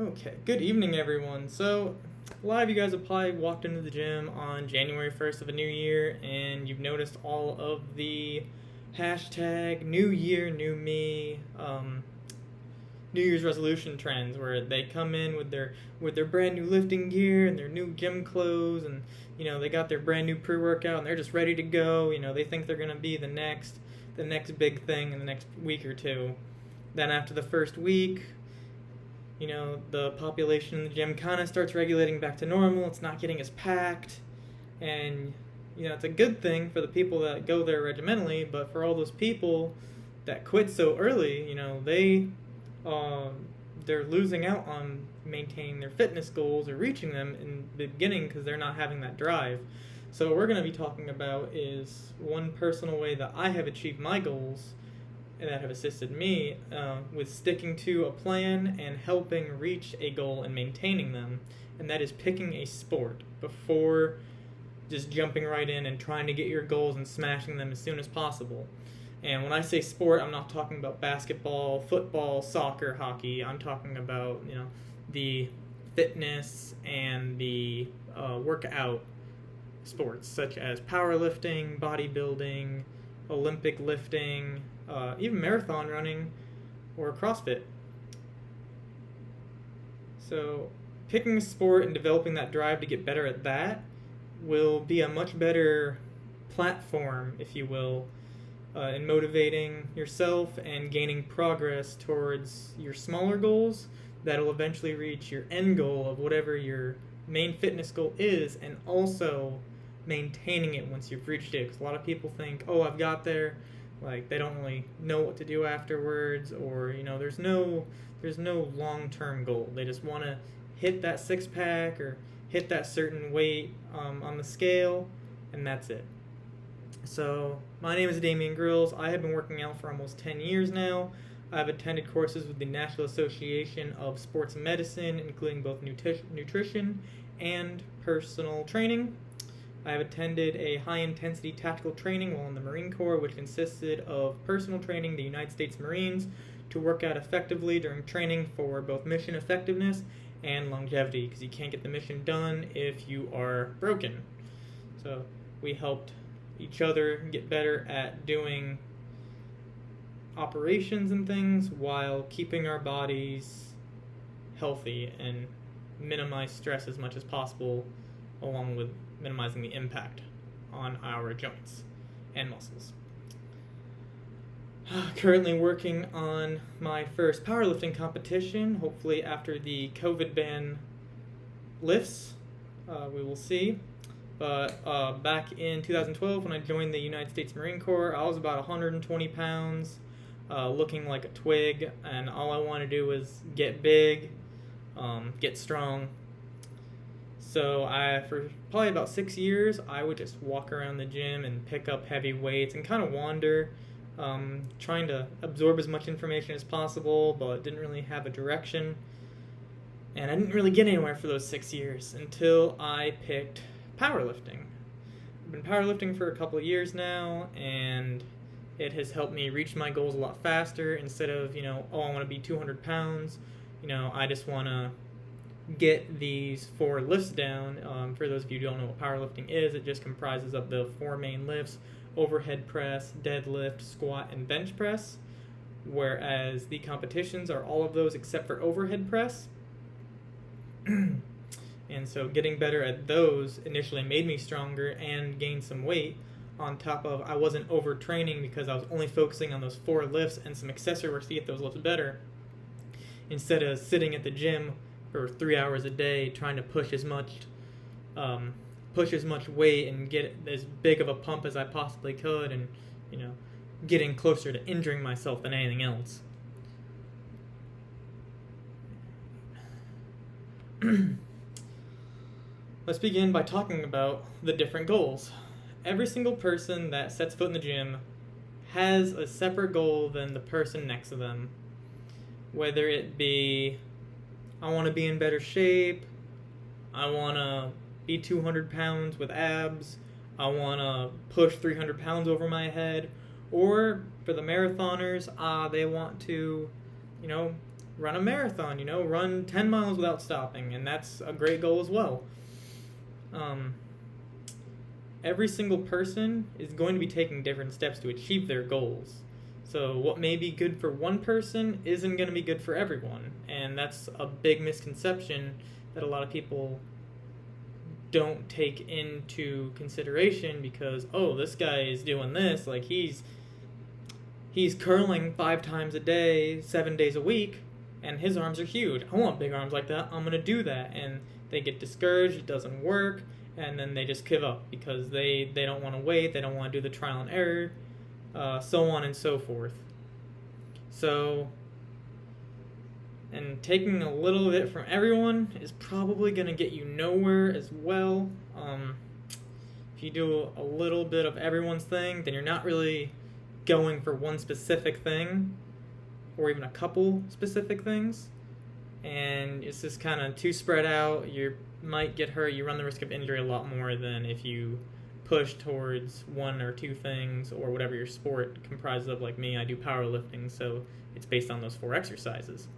Okay, good evening, everyone. So, a lot of you guys have probably walked into the gym on January 1st of a new year, and you've noticed all of the hashtag New Year, New Me, New Year's resolution trends, where they come in with their brand new lifting gear and their new gym clothes, and they got their brand new pre-workout, and they're just ready to go. They think they're gonna be the next big thing in the next week or two. Then after the first week, the population in the gym kind of starts regulating back to normal. It's not getting as packed. And, it's a good thing for the people that go there regimentally, but for all those people that quit so early, they're losing out on maintaining their fitness goals or reaching them in the beginning because they're not having that drive. So what we're going to be talking about is one personal way that I have achieved my goals that have assisted me with sticking to a plan and helping reach a goal and maintaining them, and that is picking a sport before just jumping right in and trying to get your goals and smashing them as soon as possible. And when I say sport, I'm not talking about basketball, football, soccer, hockey. I'm talking about the fitness and the workout sports such as powerlifting, bodybuilding, Olympic lifting, even marathon running or CrossFit. So picking a sport and developing that drive to get better at that will be a much better platform, if you will, in motivating yourself and gaining progress towards your smaller goals that'll eventually reach your end goal of whatever your main fitness goal is, and also maintaining it once you've reached it. Because a lot of people think, oh, I've got there, like they don't really know what to do afterwards, or there's no long-term goal. They just want to hit that six-pack or hit that certain weight on the scale, and that's it. So my name is Damian Grills. I have been working out for almost 10 years now. I've attended courses with the National Association of Sports Medicine, including both nutrition and personal training. I have attended a high-intensity tactical training while in the Marine Corps, which consisted of personal training the United States Marines to work out effectively during training for both mission effectiveness and longevity, because you can't get the mission done if you are broken. So we helped each other get better at doing operations and things while keeping our bodies healthy and minimize stress as much as possible, along with minimizing the impact on our joints and muscles. Currently working on my first powerlifting competition. Hopefully after the COVID ban lifts, we will see. But back in 2012, when I joined the United States Marine Corps, I was about 120 pounds, looking like a twig, and all I wanted to do was get big, get strong. So for probably about 6 years, I would just walk around the gym and pick up heavy weights and kind of wander, trying to absorb as much information as possible, but didn't really have a direction. And I didn't really get anywhere for those 6 years until I picked powerlifting. I've been powerlifting for a couple of years now, and it has helped me reach my goals a lot faster. Instead of, I want to be 200 pounds, I just want to get these 4 lifts down. For those of you who don't know what powerlifting is, it just comprises of the 4 main lifts: overhead press, deadlift, squat, and bench press, whereas the competitions are all of those except for overhead press. And so getting better at those initially made me stronger and gained some weight, on top of I wasn't overtraining because I was only focusing on those 4 lifts and some accessory work to get those lifts better, instead of sitting at the gym for 3 hours a day trying to push as much weight and get as big of a pump as I possibly could, and getting closer to injuring myself than anything else. Let's begin by talking about the different goals. Every single person that sets foot in the gym has a separate goal than the person next to them. Whether it be, I want to be in better shape, I want to be 200 pounds with abs, I want to push 300 pounds over my head, or for the marathoners, they want to, run a marathon, run 10 miles without stopping, and that's a great goal as well. Every single person is going to be taking different steps to achieve their goals. So what may be good for one person isn't going to be good for everyone, and that's a big misconception that a lot of people don't take into consideration because, oh, this guy is doing this, like he's curling 5 times a day, 7 days a week, and his arms are huge. I want big arms like that. I'm going to do that. And they get discouraged. It doesn't work. And then they just give up because they don't want to wait. They don't want to do the trial and error, so on and so forth. So, and taking a little bit from everyone is probably going to get you nowhere as well. If you do a little bit of everyone's thing, then you're not really going for one specific thing or even a couple specific things, and it's just kind of too spread out. You might get hurt. You run the risk of injury a lot more than if you push towards one or two things or whatever your sport comprises of. Like me, I do powerlifting, so it's based on those 4 exercises.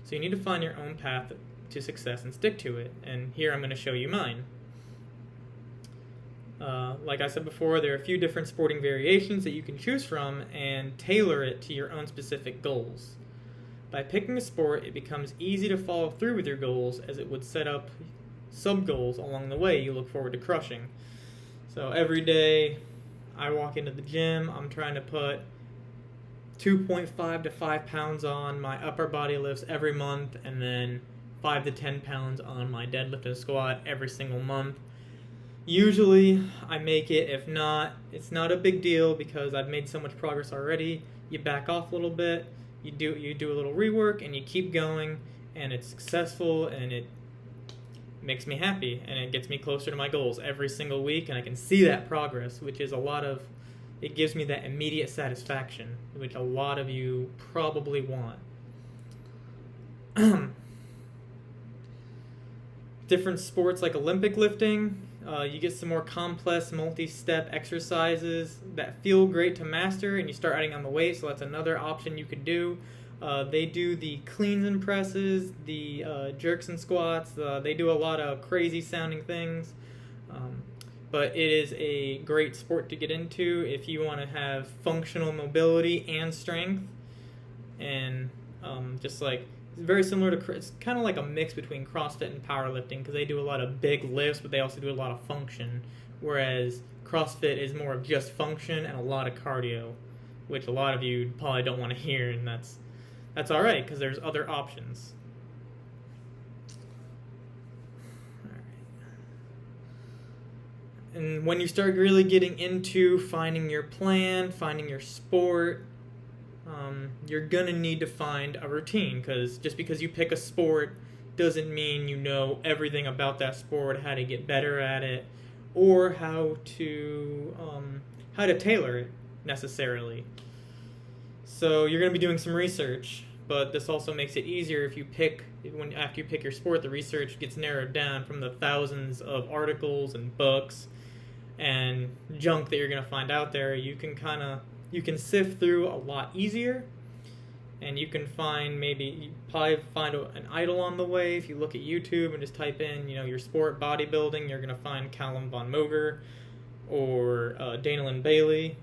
So you need to find your own path to success and stick to it, and here I'm going to show you mine. Like I said before, there are a few different sporting variations that you can choose from and tailor it to your own specific goals. By picking a sport, it becomes easy to follow through with your goals, as it would set up sub-goals along the way you look forward to crushing. So every day I walk into the gym, I'm trying to put 2.5 to 5 pounds on my upper body lifts every month, and then 5 to 10 pounds on my deadlift and squat every single month. Usually I make it. If not, it's not a big deal because I've made so much progress already. You back off a little bit, you do a little rework, and you keep going, and it's successful, and it makes me happy, and it gets me closer to my goals every single week, and I can see that progress, which is it gives me that immediate satisfaction, which a lot of you probably want. Different sports like Olympic lifting, you get some more complex multi-step exercises that feel great to master, and you start adding on the weight, so that's another option you could do. They do the cleans and presses, the jerks and squats. They do a lot of crazy sounding things, but it is a great sport to get into if you want to have functional mobility and strength, and just like, it's very similar to, it's kind of like a mix between CrossFit and powerlifting, because they do a lot of big lifts, but they also do a lot of function, whereas CrossFit is more of just function and a lot of cardio, which a lot of you probably don't want to hear, and that's all right, because there's other options. All right. And when you start really getting into finding your plan, finding your sport, you're going to need to find a routine, because just because you pick a sport doesn't mean you know everything about that sport, how to get better at it, or how to tailor it necessarily. So you're going to be doing some research, but this also makes it easier after you pick your sport. The research gets narrowed down from the thousands of articles and books and junk that you're going to find out there. You can sift through a lot easier, and you can probably find an idol on the way. If you look at YouTube and just type in, your sport, bodybuilding, you're going to find Callum von Moger or Dana Lynn Bailey.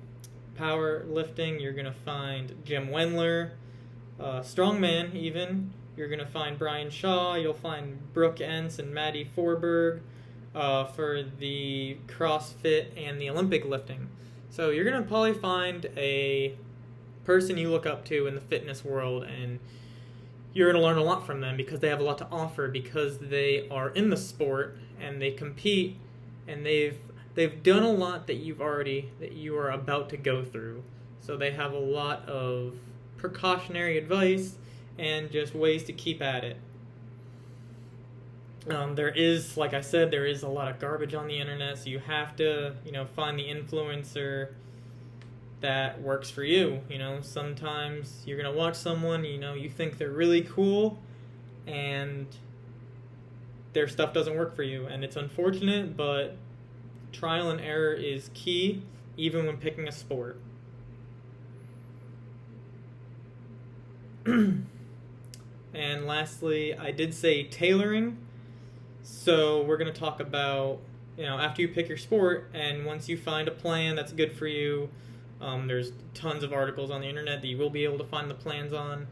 Powerlifting, you're going to find Jim Wendler. Strongman, even, you're going to find Brian Shaw. You'll find Brooke Entz and Maddie Forberg for the CrossFit and the Olympic lifting. So you're going to probably find a person you look up to in the fitness world, and you're going to learn a lot from them because they have a lot to offer, because they are in the sport and they compete, and they've done a lot that you are about to go through. So they have a lot of precautionary advice and just ways to keep at it. Like I said, there is a lot of garbage on the internet, so you have to, find the influencer that works for you. Sometimes you're going to watch someone, you think they're really cool, and their stuff doesn't work for you, and it's unfortunate, but trial and error is key, even when picking a sport. And lastly, I did say tailoring. So we're going to talk about, after you pick your sport and once you find a plan that's good for you, there's tons of articles on the internet that you will be able to find the plans on.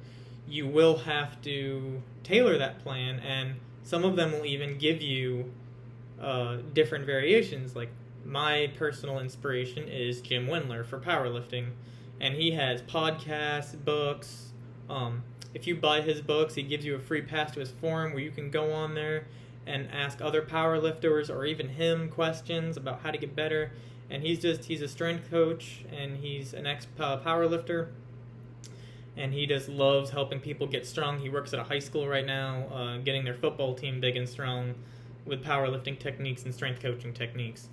You will have to tailor that plan, and some of them will even give you different variations. Like, my personal inspiration is Jim Wendler for powerlifting, and he has podcasts, books. If you buy his books, he gives you a free pass to his forum where you can go on there and ask other powerlifters or even him questions about how to get better. And he's a strength coach, and he's an ex-powerlifter, and he just loves helping people get strong. He works at a high school right now, getting their football team big and strong with powerlifting techniques and strength coaching techniques.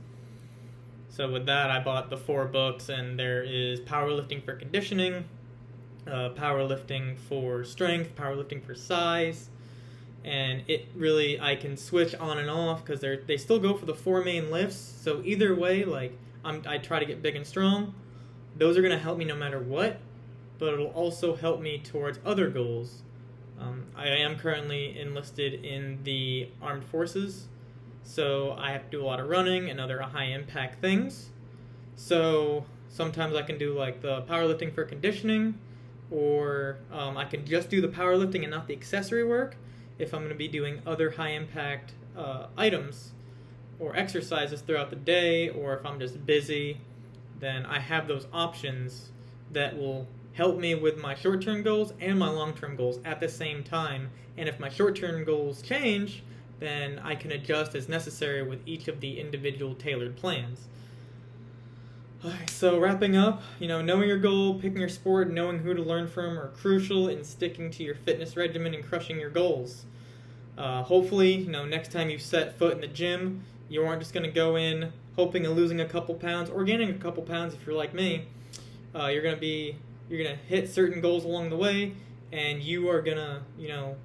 So with that, I bought the 4 books, and there is Powerlifting for Conditioning, Powerlifting for Strength, Powerlifting for Size, and it really, I can switch on and off because they still go for the 4 main lifts. So either way, like, I try to get big and strong. Those are going to help me no matter what, but it'll also help me towards other goals. I am currently enlisted in the armed forces, so I have to do a lot of running and other high-impact things. So sometimes I can do like the powerlifting for conditioning, or I can just do the powerlifting and not the accessory work if I'm going to be doing other high-impact items or exercises throughout the day, or if I'm just busy, then I have those options that will help me with my short-term goals and my long-term goals at the same time. And if my short-term goals change, then I can adjust as necessary with each of the individual tailored plans. Alright, so wrapping up, knowing your goal, picking your sport, knowing who to learn from are crucial in sticking to your fitness regimen and crushing your goals. Hopefully, next time you set foot in the gym, you aren't just going to go in hoping of losing a couple pounds or gaining a couple pounds if you're like me. You're going to hit certain goals along the way, and you are going to,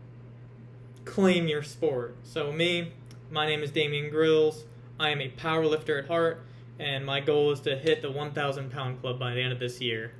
claim your sport. So my name is Damian Grills. I am a powerlifter at heart, and my goal is to hit the 1,000 pound club by the end of this year.